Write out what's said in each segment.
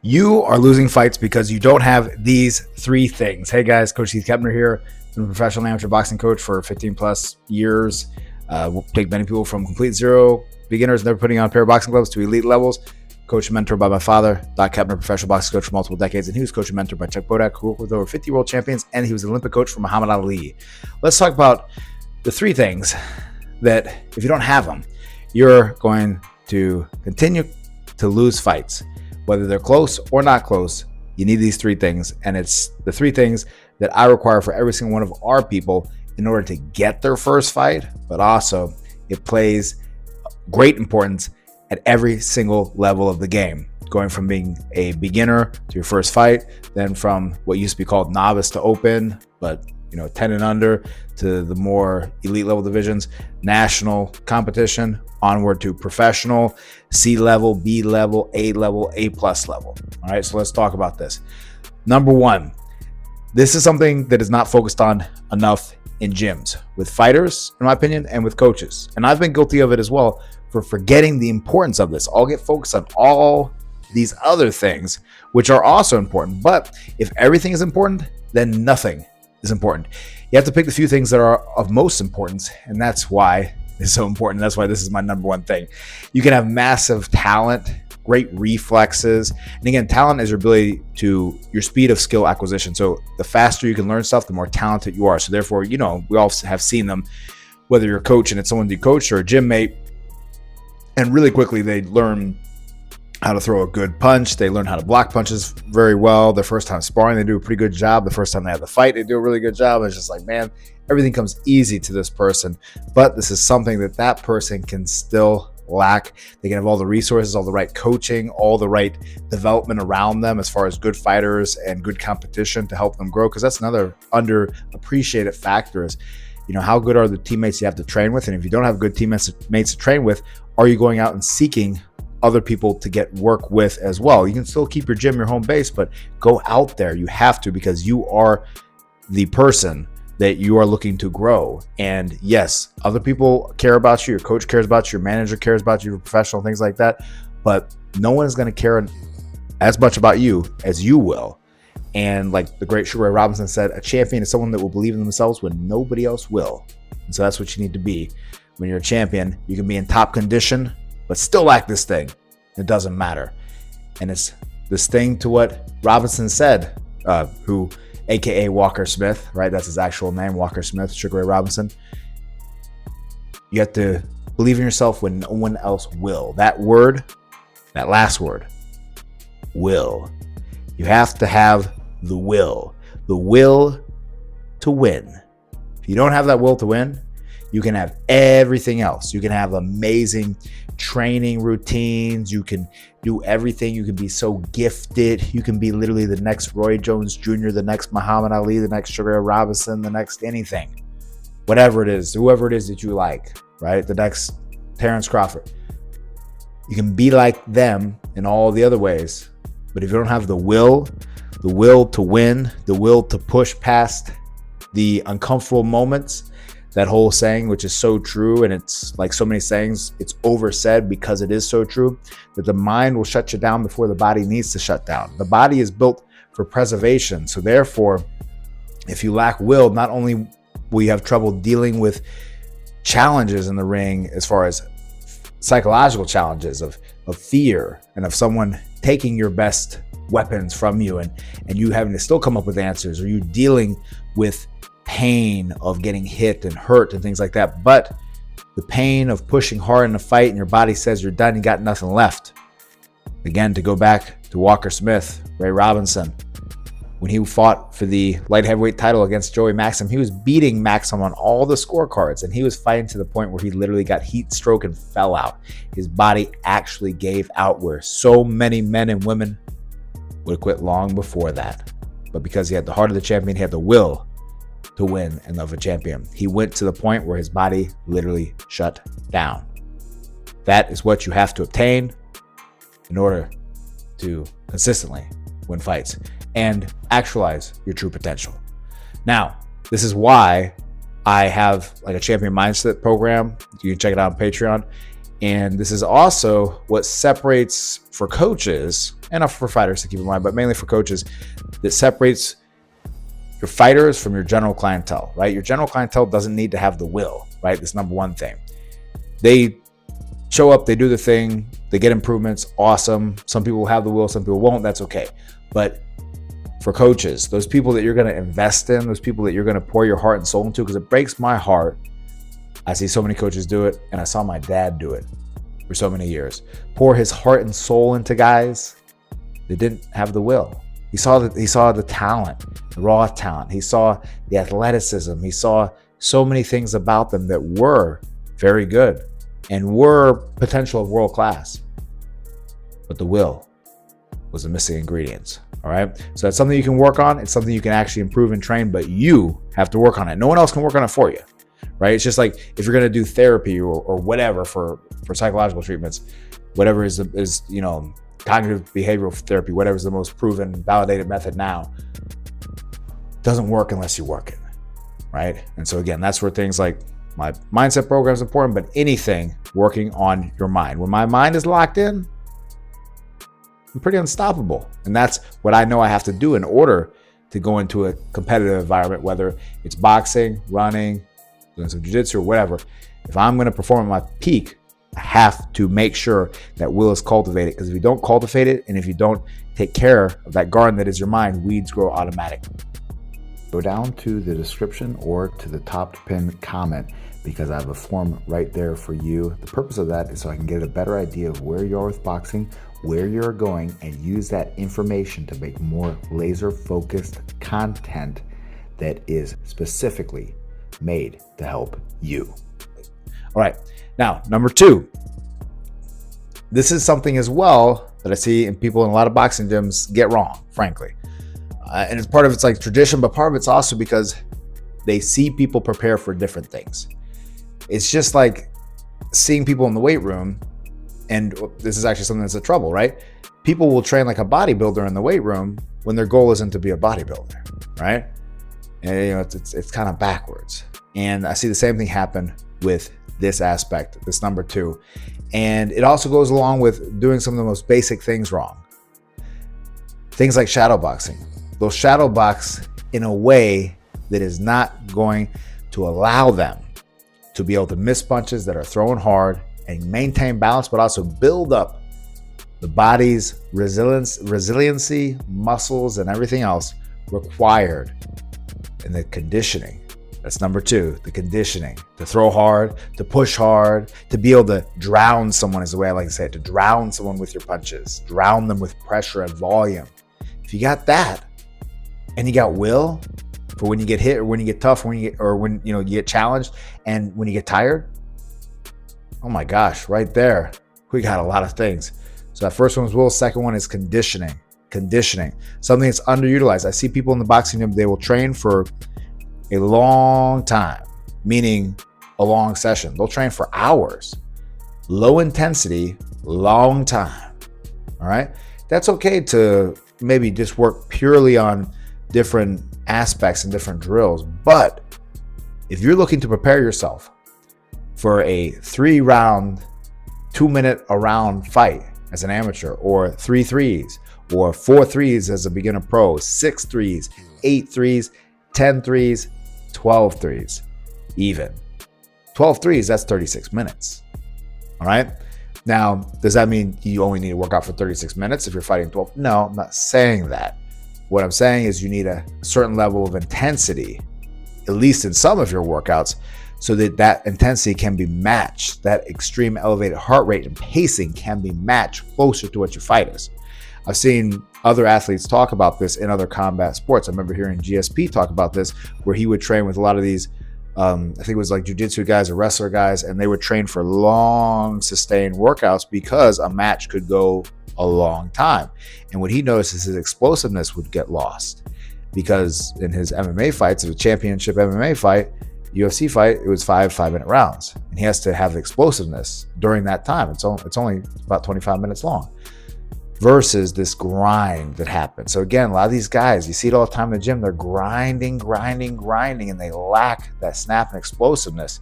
You are losing fights because you don't have these three things. Hey guys, Coach Keith Keppner here. I'm a professional amateur boxing coach for 15 plus years. Take many people from complete zero beginners, never putting on a pair of boxing gloves, to elite levels. Coach and mentor by my father, Doc Keppner, professional boxing coach for multiple decades, and he was coach and mentor by Chuck Bodak, who worked with over 50 world champions, and he was an Olympic coach for Muhammad Ali. Let's talk about the three things that, if you don't have them, you're going to continue to lose fights. Whether they're close or not close, you need these three things. And it's the three things that I require for every single one of our people in order to get their first fight, but also it plays great importance at every single level of the game, going from being a beginner to your first fight, then from what used to be called novice to open, but 10 and under, to the more elite level divisions, national competition, onward to professional, C level, B level, A plus level. All right, so let's talk about this. Number one, this is something that is not focused on enough in gyms with fighters, in my opinion, and with coaches. And I've been guilty of it as well, for forgetting the importance of this. I'll get focused on all these other things, which are also important. But if everything is important, then nothing is important. You have to pick the few things that are of most importance, and that's why it's so important. That's why this is my number one thing. You can have massive talent, great reflexes, and again, talent is your ability to your speed of skill acquisition. So the faster you can learn stuff, the more talented you are. So therefore, we all have seen them, whether you're a coach and it's someone you coach or a gym mate, and really quickly they learn how to throw a good punch. They learn how to block punches very well. The first time sparring, they do a pretty good job. The first time they have the fight, they do a really good job. It's just like, man, everything comes easy to this person. But this is something that person can still lack. They can have all the resources, all the right coaching, all the right development around them as far as good fighters and good competition to help them grow. Because that's another underappreciated factor is, how good are the teammates you have to train with? And if you don't have good teammates to train with, are you going out and seeking other people to get work with as well? You can still keep your gym your home base, but go out there. You have to, because you are the person that you are looking to grow. And yes, other people care about you. Your coach cares about you. Your manager cares about you. Your professional, things like that. But no one is going to care as much about you as you will. And like the great Sugar Ray Robinson said, a champion is someone that will believe in themselves when nobody else will. And so that's what you need to be. When you're a champion, you can be in top condition, but still lack this thing. It doesn't matter. And it's this thing to what Robinson said, who, AKA Walker Smith, right? That's his actual name, Walker Smith, Sugar Ray Robinson. You have to believe in yourself when no one else will. That word, that last word, will. You have to have the will to win. If you don't have that will to win, you can have everything else. You can have amazing training routines. You can do everything. You can be so gifted. You can be literally the next Roy Jones Jr., the next Muhammad Ali, the next Sugar Ray Robinson, the next anything. Whatever it is, whoever it is that you like, right? The next Terrence Crawford. You can be like them in all the other ways. But if you don't have the will to win, the will to push past the uncomfortable moments, that whole saying, which is so true, and it's like so many sayings, it's oversaid because it is so true, that the mind will shut you down before the body needs to shut down. The body is built for preservation. So therefore, if you lack will, not only will you have trouble dealing with challenges in the ring as far as psychological challenges of fear and of someone taking your best weapons from you and you having to still come up with answers, or you dealing with pain of getting hit and hurt and things like that, but the pain of pushing hard in a fight and your body says you're done, you got nothing left. Again, to go back to Walker Smith, Ray Robinson, when he fought for the light heavyweight title against Joey Maxim, he was beating Maxim on all the scorecards, and he was fighting to the point where he literally got heat stroke and fell out. His body actually gave out, where so many men and women would have quit long before that. But because he had the heart of the champion, he had the will to win and of a champion, he went to the point where his body literally shut down. That is what you have to obtain in order to consistently win fights and actualize your true potential. Now, this is why I have like a champion mindset program. You can check it out on Patreon. And this is also what separates for coaches enough for fighters to keep in mind, but mainly for coaches, that separates your fighters from your general clientele, right? Your general clientele doesn't need to have the will, right? That's number one thing. They show up, they do the thing, they get improvements, awesome. Some people will have the will, some people won't, that's okay. But for coaches, those people that you're going to invest in, those people that you're going to pour your heart and soul into, because it breaks my heart. I see so many coaches do it, and I saw my dad do it for so many years. Pour his heart and soul into guys that didn't have the will. He saw the talent, the raw talent. He saw the athleticism. He saw so many things about them that were very good and were potential of world class. But the will was the missing ingredients. All right. So that's something you can work on. It's something you can actually improve and train, but you have to work on it. No one else can work on it for you. Right. It's just like if you're going to do therapy or whatever for psychological treatments, whatever is cognitive behavioral therapy, whatever is the most proven, validated method now, doesn't work unless you work it. Right. And so again, that's where things like my mindset program is important, but anything working on your mind. When my mind is locked in, I'm pretty unstoppable. And that's what I know I have to do in order to go into a competitive environment, whether it's boxing, running, doing some jiu-jitsu or whatever. If I'm going to perform at my peak, I have to make sure that will is cultivated, because if you don't cultivate it and if you don't take care of that garden that is your mind, weeds grow automatically. Go down to the description or to the top pinned comment, because I have a form right there for you. The purpose of that is so I can get a better idea of where you are with boxing, where you're going, and use that information to make more laser focused content that is specifically made to help you. All right. Now, number 2, this is something as well that I see in people in a lot of boxing gyms get wrong, frankly. And it's part of it's like tradition, but part of it's also because they see people prepare for different things. It's just like seeing people in the weight room, and this is actually something that's a trouble, right? People will train like a bodybuilder in the weight room when their goal isn't to be a bodybuilder, right? And it's kind of backwards. And I see the same thing happen with this aspect, this number 2. And it also goes along with doing some of the most basic things wrong. Things like shadow boxing. They'll shadow box in a way that is not going to allow them to be able to miss punches that are thrown hard and maintain balance, but also build up the body's resiliency, muscles, and everything else required in the conditioning. That's number 2, the conditioning. To throw hard, to push hard, to be able to drown someone is the way I like to say it, to drown someone with your punches, drown them with pressure and volume. If you got that, and you got will for when you get hit or when you get tough, when you get challenged and when you get tired, oh my gosh, right there, we got a lot of things. So that first one is will, second one is conditioning. Something that's underutilized. I see people in the boxing gym, they will train for a long time, meaning a long session. They'll train for hours, low intensity, long time. All right. That's okay to maybe just work purely on different aspects and different drills. But if you're looking to prepare yourself for a 3-round, 2-minute a round fight as an amateur, or 3 threes, or 4 threes as a beginner pro, 6 threes, 8 threes, 10 threes, 12 threes, even 12 threes, that's 36 minutes. All right. Now, does that mean you only need to work out for 36 minutes if you're fighting 12? No, I'm not saying that. What I'm saying is you need a certain level of intensity, at least in some of your workouts, so that that intensity can be matched. That extreme elevated heart rate and pacing can be matched closer to what your fight is. I've seen other athletes talk about this in other combat sports. I remember hearing GSP talk about this, where he would train with a lot of these, I think it was like jiu-jitsu guys or wrestler guys, and they would train for long, sustained workouts because a match could go a long time. And what he noticed is his explosiveness would get lost, because in his MMA fights, of a championship MMA fight, UFC fight, it was 5-minute rounds, and he has to have explosiveness during that time. It's only about 25 minutes long, versus this grind that happens. So again, a lot of these guys, you see it all the time in the gym, they're grinding, and they lack that snap and explosiveness.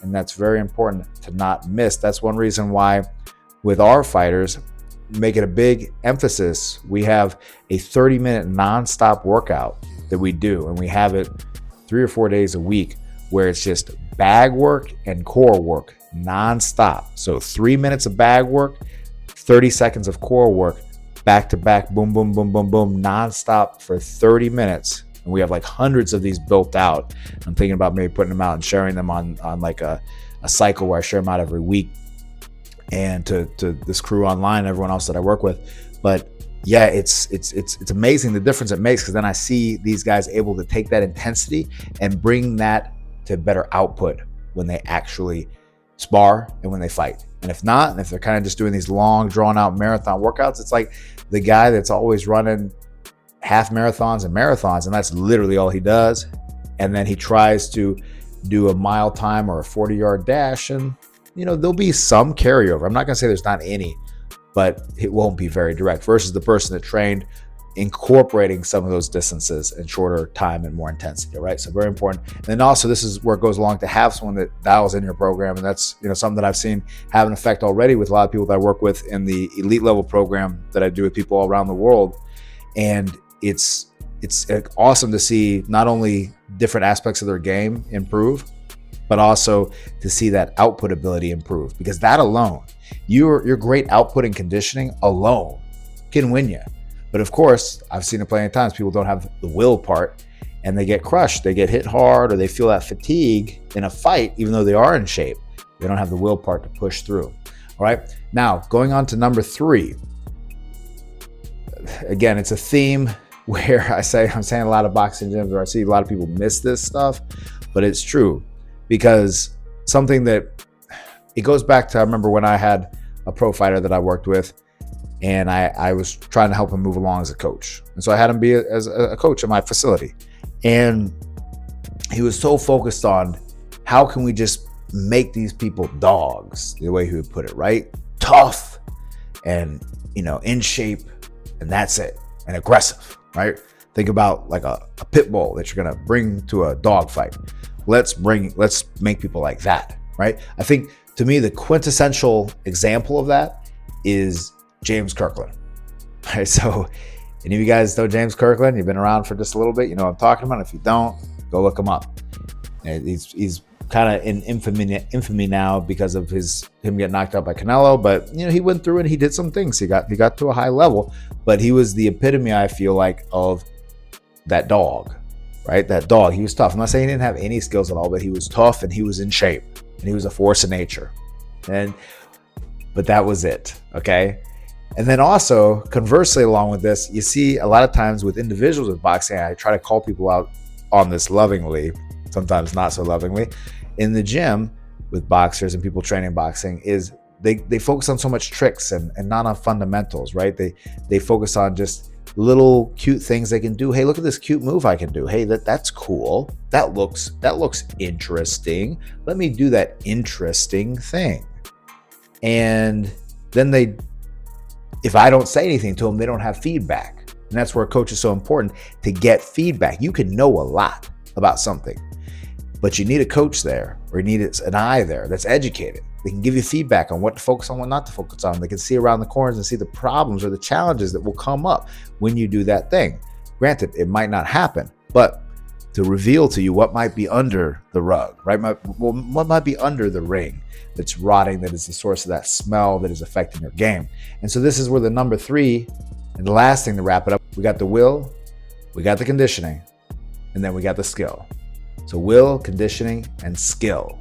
And that's very important to not miss. That's one reason why with our fighters, make it a big emphasis. We have a 30-minute nonstop workout that we do, and we have it 3 or 4 days a week where it's just bag work and core work nonstop. So 3 minutes of bag work, 30 seconds of core work, back to back, boom, boom, boom, boom, boom, nonstop for 30 minutes. And we have like hundreds of these built out. I'm thinking about maybe putting them out and sharing them on like a cycle where I share them out every week, and to this crew online, everyone else that I work with. But yeah, it's amazing the difference it makes, because then I see these guys able to take that intensity and bring that to better output when they actually spar and when they fight. And if not, and if they're kind of just doing these long drawn out marathon workouts, it's like the guy that's always running half marathons and marathons, and that's literally all he does. And then he tries to do a mile time or a 40-yard dash, and there'll be some carryover. I'm not going to say there's not any, but it won't be very direct, versus the person that trained incorporating some of those distances in shorter time and more intensity, right? So very important. And then also, this is where it goes along to have someone that dials in your program. And that's, something that I've seen have an effect already with a lot of people that I work with in the elite level program that I do with people all around the world. And it's awesome to see not only different aspects of their game improve, but also to see that output ability improve, because that alone, your great output and conditioning alone can win you. But of course, I've seen it plenty of times. People don't have the will part, and they get crushed. They get hit hard, or they feel that fatigue in a fight, even though they are in shape. They don't have the will part to push through. All right. Now, going on to number 3. Again, it's a theme where I'm saying a lot of boxing gyms where I see a lot of people miss this stuff, but it's true, because something that it goes back to, I remember when I had a pro fighter that I worked with, and I was trying to help him move along as a coach. And so I had him be as a coach in my facility. And he was so focused on how can we just make these people dogs, the way he would put it, right? Tough and, in shape, and that's it. And aggressive, right? Think about like a pit bull that you're going to bring to a dog fight. Let's make people like that, right? I think, to me, the quintessential example of that is James Kirkland. Right, so any of you guys know James Kirkland? You've been around for just a little bit. You know what I'm talking about. If you don't, go look him up. And he's kind of in infamy now because of him getting knocked out by Canelo. But he went through and he did some things. He got to a high level, but he was the epitome, I feel like, of that dog. Right, that dog. He was tough. I'm not saying he didn't have any skills at all, but he was tough and he was in shape and he was a force of nature. But that was it. Okay. And then also, conversely, along with this, you see a lot of times with individuals with boxing, I try to call people out on this lovingly, sometimes not so lovingly, in the gym with boxers and people training boxing, is they focus on so much tricks and not on fundamentals, right? They focus on just little cute things they can do. Hey, look at this cute move I can do. Hey, that's cool. That looks interesting. Let me do that interesting thing. And then if I don't say anything to them, they don't have feedback. And that's where a coach is so important, to get feedback. You can know a lot about something, but you need a coach there, or you need an eye there that's educated. They can give you feedback on what to focus on, what not to focus on. They can see around the corners and see the problems or the challenges that will come up when you do that thing. Granted, it might not happen, but to reveal to you what might be under the rug, right? What might be under the ring that's rotting, that is the source of that smell that is affecting your game. And so this is where the number 3 and the last thing to wrap it up, we got the will, we got the conditioning, and then we got the skill. So will, conditioning, and skill.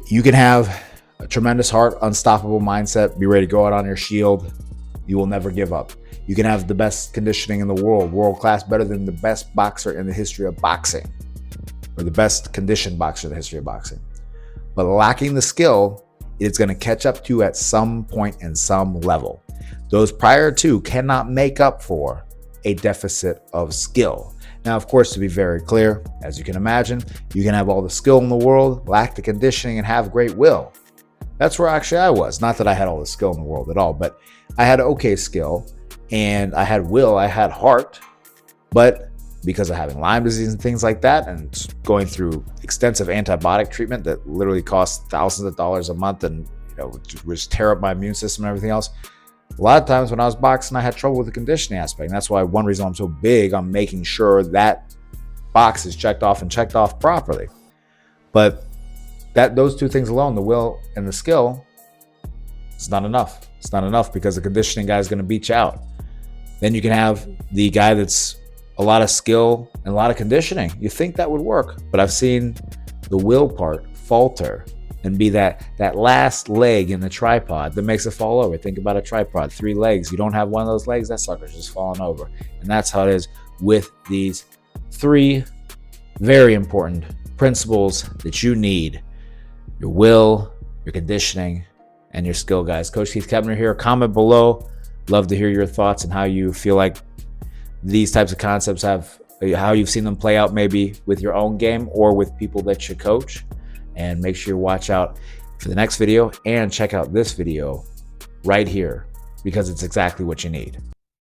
You can have a tremendous heart, unstoppable mindset, be ready to go out on your shield. You will never give up. You can have the best conditioning in the world class, better than the best boxer in the history of boxing, or the best conditioned boxer in the history of boxing. But lacking the skill, it's going to catch up to you at some point and some level. Those prior to cannot make up for a deficit of skill. Now, of course, to be very clear, as you can imagine, you can have all the skill in the world, lack the conditioning, and have great will. That's where actually I was. Not that I had all the skill in the world at all, but I had okay skill, and I had will, I had heart, but because of having Lyme disease and things like that, and going through extensive antibiotic treatment that literally costs thousands of dollars a month and which tear up my immune system and everything else. A lot of times when I was boxing, I had trouble with the conditioning aspect. And that's why one reason I'm so big on making sure that box is checked off and checked off properly. But those two things alone, the will and the skill, it's not enough. It's not enough because the conditioning guy is going to beat you out. Then you can have the guy that's a lot of skill and a lot of conditioning. You think that would work, but I've seen the will part falter and be that last leg in the tripod that makes it fall over. Think about a tripod, 3 legs. You don't have one of those legs, that sucker's just falling over. And that's how it is with these 3 very important principles that you need: your will, your conditioning, and your skill, guys. Coach Keith Keppner here. Comment below. Love to hear your thoughts and how you feel like these types of concepts how you've seen them play out maybe with your own game or with people that you coach. And make sure you watch out for the next video and check out this video right here because it's exactly what you need.